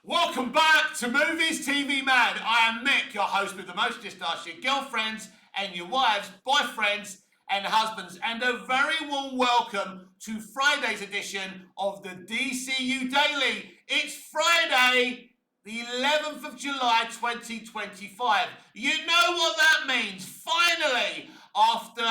Welcome back to Movies TV Mad. I am Mick, your host with the most. Just ask your girlfriends and your wives, boyfriends and husbands, and a very warm welcome to Friday's edition of the DCU Daily. It's Friday, the 11th of July 2025. You know what that means. Finally, after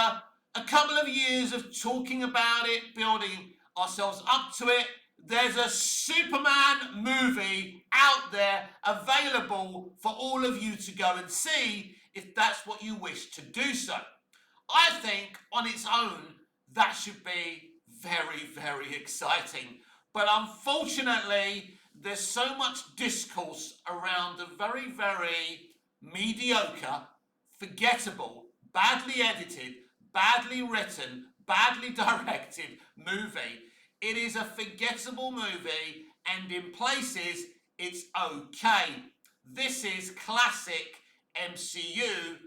a couple of years of talking about it, building ourselves up to it, there's a Superman movie out there available for all of you to go and see if that's what you wish to do so. I think on its own that should be very, very exciting. But unfortunately, there's so much discourse around a very, very mediocre, forgettable, badly edited, badly written, badly directed movie. It is a forgettable movie, and in places, it's okay. This is classic MCU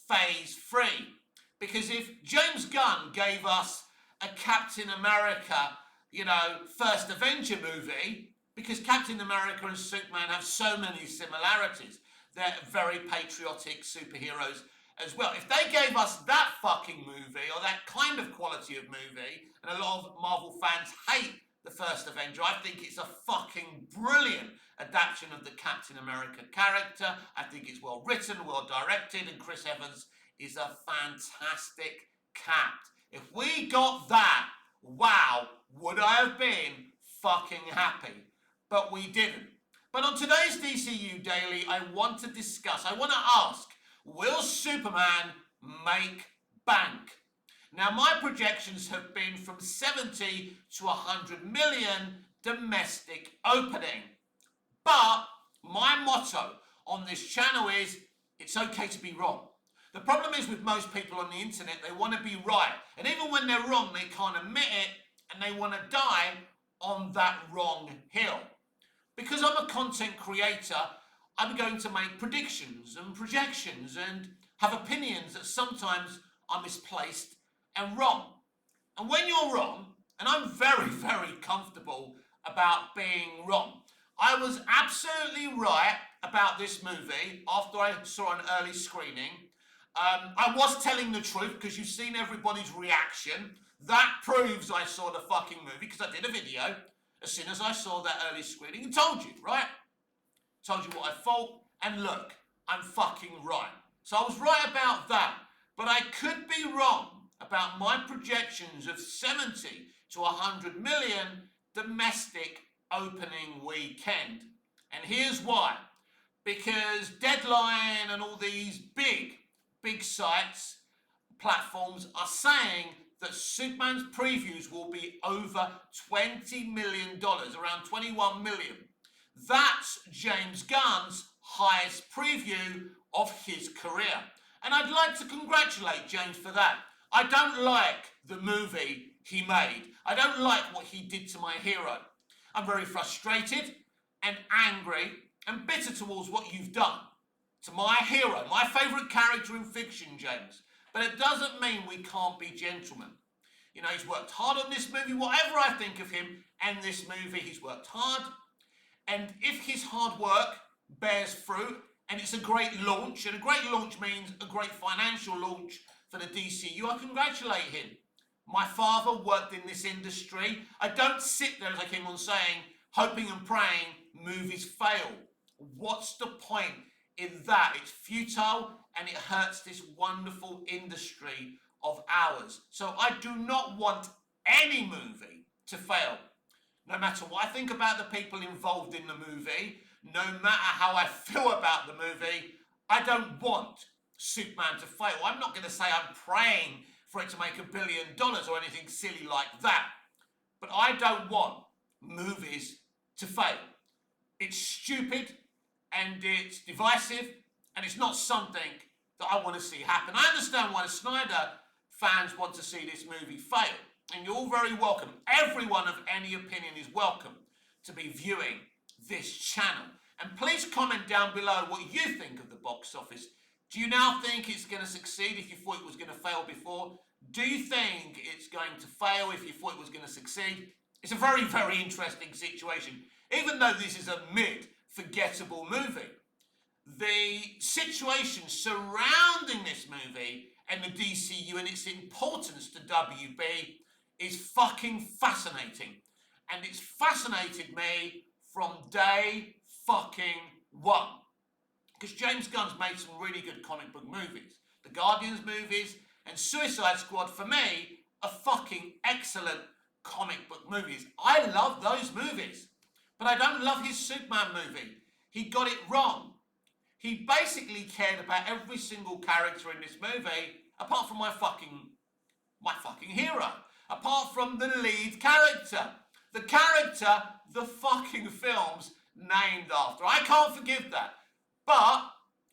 Phase 3. Because if James Gunn gave us a Captain America, first Avenger movie, because Captain America and Superman have so many similarities. They're very patriotic superheroes as well. If they gave us that fucking movie, or that kind of quality of movie, and a lot of Marvel fans hate the first Avenger, I think it's a fucking brilliant adaptation of the Captain America character. I think it's well written, well directed, and Chris Evans is a fantastic Cap. If we got that, wow, would I have been fucking happy? But we didn't. But on today's DCU Daily, I want to ask, will Superman make bank? Now, my projections have been from 70 to 100 million domestic opening. But my motto on this channel is, it's okay to be wrong. The problem is with most people on the internet, they want to be right. And even when they're wrong, they can't admit it, and they want to die on that wrong hill. Because I'm a content creator, I'm going to make predictions and projections and have opinions that sometimes are misplaced and wrong. And when you're wrong, and I'm very, very comfortable about being wrong, I was absolutely right about this movie after I saw an early screening. I was telling the truth because you've seen everybody's reaction. That proves I saw the fucking movie because I did a video as soon as I saw that early screening and told you, right? Told you what I thought, and look, I'm fucking right. So I was right about that, but I could be wrong about my projections of 70 to 100 million domestic opening weekend. And here's why. Because Deadline and all these big sites, platforms are saying that Superman's previews will be over $20 million, around 21 million. That's James Gunn's highest preview of his career. And I'd like to congratulate James for that. I don't like the movie he made. I don't like what he did to my hero. I'm very frustrated and angry and bitter towards what you've done to my hero, my favourite character in fiction, James. But it doesn't mean we can't be gentlemen. He's worked hard on this movie. Whatever I think of him and this movie, he's worked hard. And if his hard work bears fruit, and it's a great launch, and a great launch means a great financial launch for the DCU, I congratulate him. My father worked in this industry. I don't sit there, as I came on saying, hoping and praying movies fail. What's the point in that? It's futile, and it hurts this wonderful industry of ours. So I do not want any movie to fail. No matter what I think about the people involved in the movie, no matter how I feel about the movie, I don't want Superman to fail. I'm not going to say I'm praying for it to make $1 billion or anything silly like that. But I don't want movies to fail. It's stupid, and it's divisive, and it's not something that I want to see happen. I understand why the Snyder fans want to see this movie fail. And you're all very welcome. Everyone of any opinion is welcome to be viewing this channel. And please comment down below what you think of the box office. Do you now think it's going to succeed if you thought it was going to fail before? Do you think it's going to fail if you thought it was going to succeed? It's a very, very interesting situation. Even though this is a mid forgettable movie. The situation surrounding this movie and the DCU and its importance to WB is fucking fascinating. And it's fascinated me from day fucking one. Because James Gunn's made some really good comic book movies. The Guardians movies and Suicide Squad, for me, are fucking excellent comic book movies. I love those movies. But I don't love his Superman movie. He got it wrong. He basically cared about every single character in this movie, apart from my fucking hero. Apart from the lead character. The character the fucking film's named after. I can't forgive that. But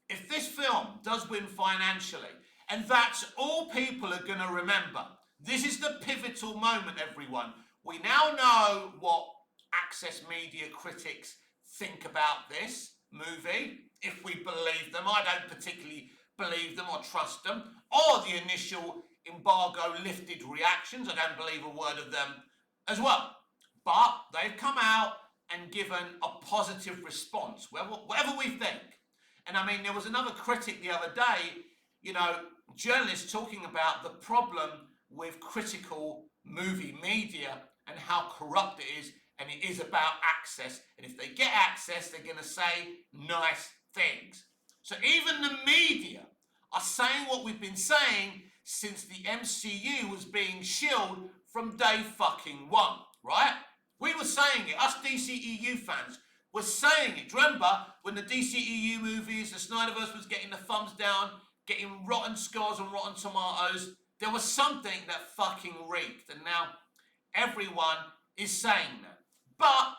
if this film does win financially, and that's all people are going to remember, this is the pivotal moment, everyone. We now know what Access Media critics think about this movie, if we believe them. I don't particularly believe them or trust them, or the initial embargo lifted reactions. I don't believe a word of them as well. But they've come out and given a positive response, whatever we think. And I mean, there was another critic the other day, journalists talking about the problem with critical movie media and how corrupt it is, and it is about access. And if they get access, they're going to say nice things. So even the media are saying what we've been saying since the MCU was being shilled from day fucking one, right? We were saying it, us DCEU fans were saying it. Do you remember when the DCEU movies, the Snyderverse was getting the thumbs down, getting rotten scores on Rotten Tomatoes? There was something that fucking reeked, and now everyone is saying that. But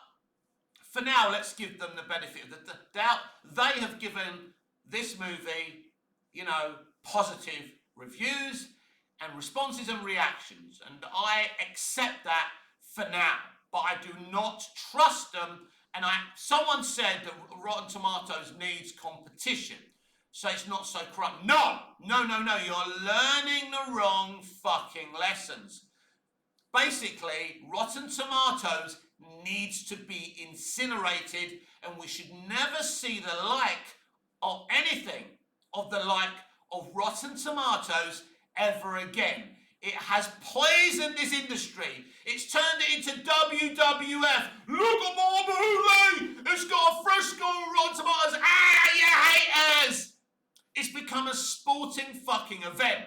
for now, let's give them the benefit of the doubt. They have given this movie, positive reviews and responses and reactions, and I accept that for now. But I do not trust them. And someone said that Rotten Tomatoes needs competition, so it's not so corrupt. No. You're learning the wrong fucking lessons. Basically, Rotten Tomatoes needs to be incinerated, and we should never see the like of anything of the like of Rotten Tomatoes ever again. It has poisoned this industry. It's turned it into WWF. Look at my movie! It's got a fresh score on Rotten Tomatoes. You haters! It's become a sporting fucking event.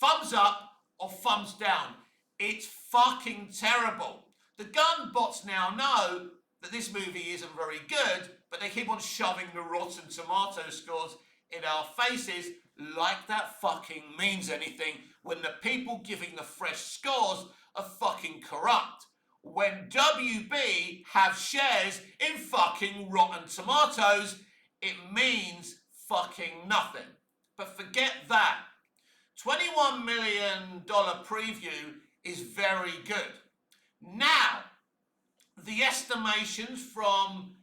Thumbs up or thumbs down. It's fucking terrible. The gun bots now know that this movie isn't very good, but they keep on shoving the Rotten Tomato scores in our faces like that fucking means anything, when the people giving the fresh scores are fucking corrupt. When WB have shares in fucking Rotten Tomatoes, it means fucking nothing. But forget that. $21 million preview is very good. Now, the estimations from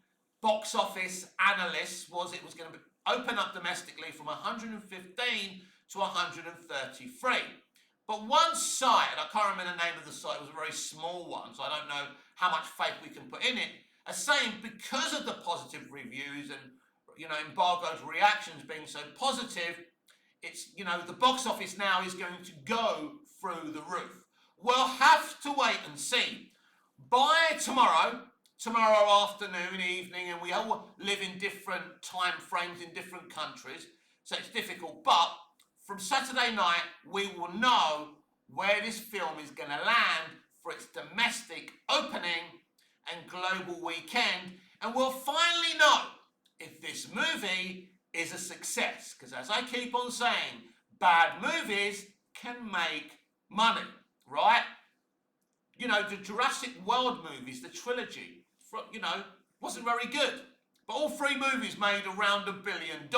box office analysts was it was going to open up domestically from 115 to 133. But one site, and I can't remember the name of the site, it was a very small one, so I don't know how much faith we can put in it, are saying because of the positive reviews and, embargoed reactions being so positive, it's, the box office now is going to go through the roof. We'll have to wait and see. By tomorrow afternoon, evening, and we all live in different time frames in different countries, so it's difficult, but from Saturday night, we will know where this film is going to land for its domestic opening and global weekend, and we'll finally know if this movie is a success, because as I keep on saying, bad movies can make money, right? The Jurassic World movies, the trilogy, wasn't very good. But all three movies made around $1 billion.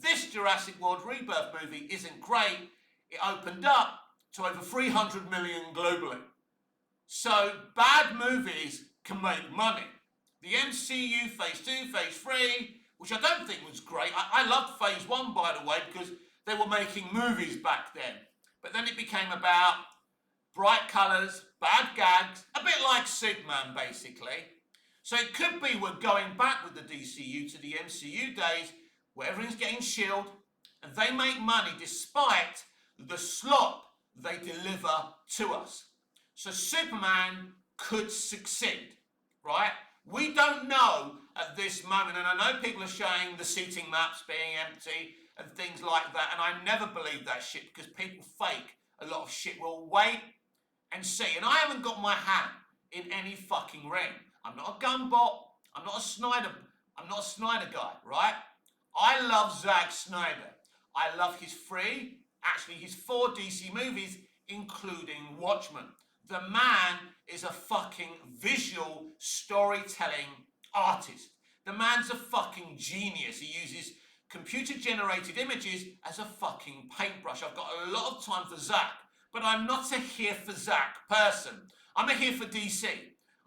This Jurassic World Rebirth movie isn't great. It opened up to over 300 million globally. So bad movies can make money. The MCU Phase 2, Phase 3, which I don't think was great. I loved Phase 1, by the way, because they were making movies back then. But then it became about bright colours, bad gags, a bit like Superman, basically. So it could be we're going back with the DCU to the MCU days where everything's getting shilled and they make money despite the slop they deliver to us. So Superman could succeed, right? We don't know at this moment, and I know people are showing the seating maps being empty and things like that, and I never believe that shit because people fake a lot of shit. We'll wait and see. And I haven't got my hand in any fucking ring. I'm not a gun bot. I'm not a Snyder guy, right? I love Zack Snyder. I love his his 4 DC movies, including Watchmen. The man is a fucking visual storytelling artist. The man's a fucking genius. He uses computer-generated images as a fucking paintbrush. I've got a lot of time for Zack, but I'm not a here for Zack person. I'm a here for DC.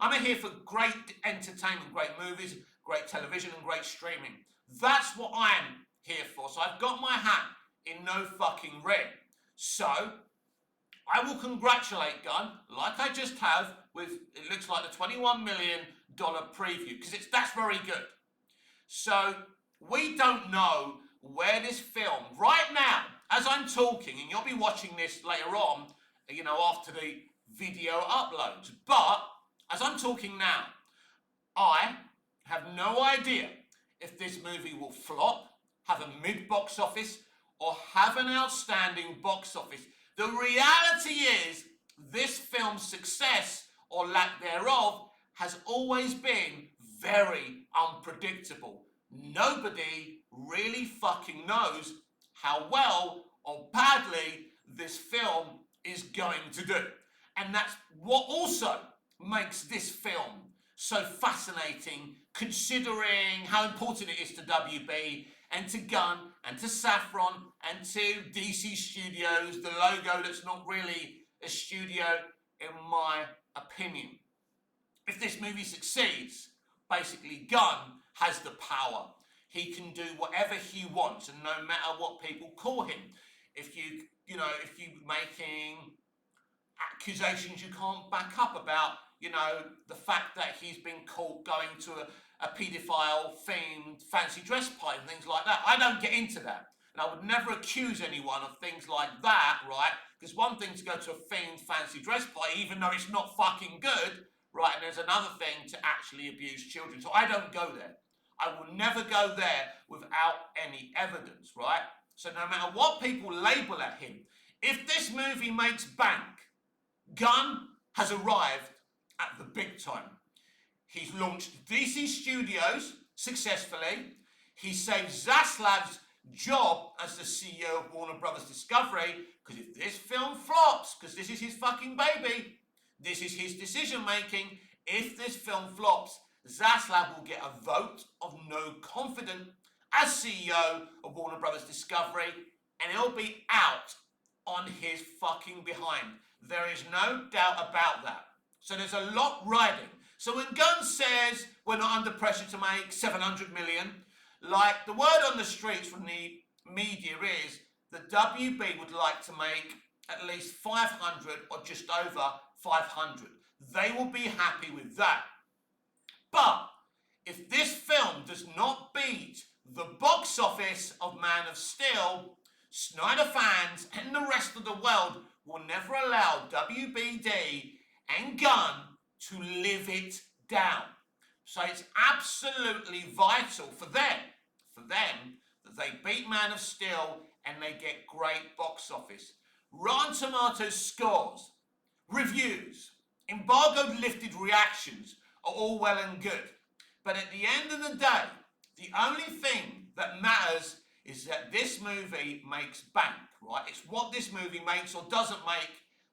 I'm a here for great entertainment, great movies, great television, and great streaming. That's what I'm here for. So I've got my hat in no fucking ring. So I will congratulate Gunn, like I just have with, it looks like the $21 million preview, because that's very good. So we don't know where this film, right now, as I'm talking, and you'll be watching this later on, after the video uploads, but as I'm talking now, I have no idea if this movie will flop, have a mid-box office, or have an outstanding box office. The reality is, this film's success, or lack thereof, has always been very unpredictable. Nobody really fucking knows how well or badly this film is going to do. And that's what also makes this film so fascinating, considering how important it is to WB and to Gunn and to Saffron and to DC Studios, the logo that's not really a studio in my opinion. If this movie succeeds, basically Gunn has the power. He can do whatever he wants, and no matter what people call him. If you're making accusations you can't back up about, the fact that he's been caught going to a paedophile-themed fancy dress party and things like that. I don't get into that. And I would never accuse anyone of things like that, right? Because one thing to go to a themed fancy dress party, even though it's not fucking good, right? And there's another thing to actually abuse children. So I don't go there. I will never go there without any evidence, right? So no matter what people label at him, if this movie makes bank, Gunn has arrived at the big time. He's launched DC Studios successfully. He saved Zaslav's job as the CEO of Warner Brothers Discovery, because if this film flops, because this is his fucking baby, this is his decision making, if this film flops, Zaslav will get a vote of no confidence as CEO of Warner Brothers Discovery, and he'll be out on his fucking behind. There is no doubt about that. So there's a lot riding. So when Gunn says we're not under pressure to make 700 million, like the word on the streets from the media is that WB would like to make at least 500 or just over 500. They will be happy with that. But if this film does not beat the box office of Man of Steel, Snyder fans and the rest of the world will never allow WBD and Gunn to live it down. So it's absolutely vital for them that they beat Man of Steel and they get great box office. Rotten Tomatoes scores, reviews, embargoed lifted reactions are all well and good. But at the end of the day, the only thing that matters is that this movie makes bank, right? It's what this movie makes or doesn't make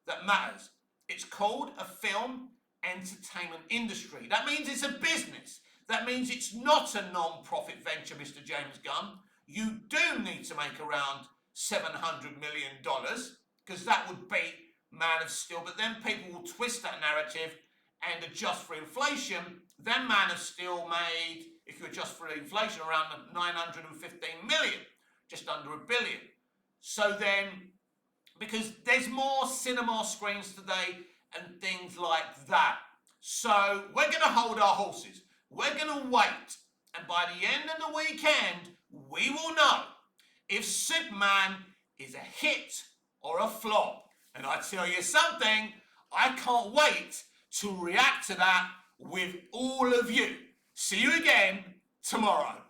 that matters. It's called a film entertainment industry. That means it's a business. That means it's not a non-profit venture, Mr. James Gunn. You do need to make around $700 million, because that would beat Man of Steel, but then people will twist that narrative and adjust for inflation. Then Man of Steel made, if you adjust for inflation, around 915 million, just under $1 billion. So then, because there's more cinema screens today and things like that. So we're going to hold our horses. We're going to wait, and by the end of the weekend, we will know if Superman is a hit or a flop. And I tell you something, I can't wait to react to that with all of you. See you again tomorrow.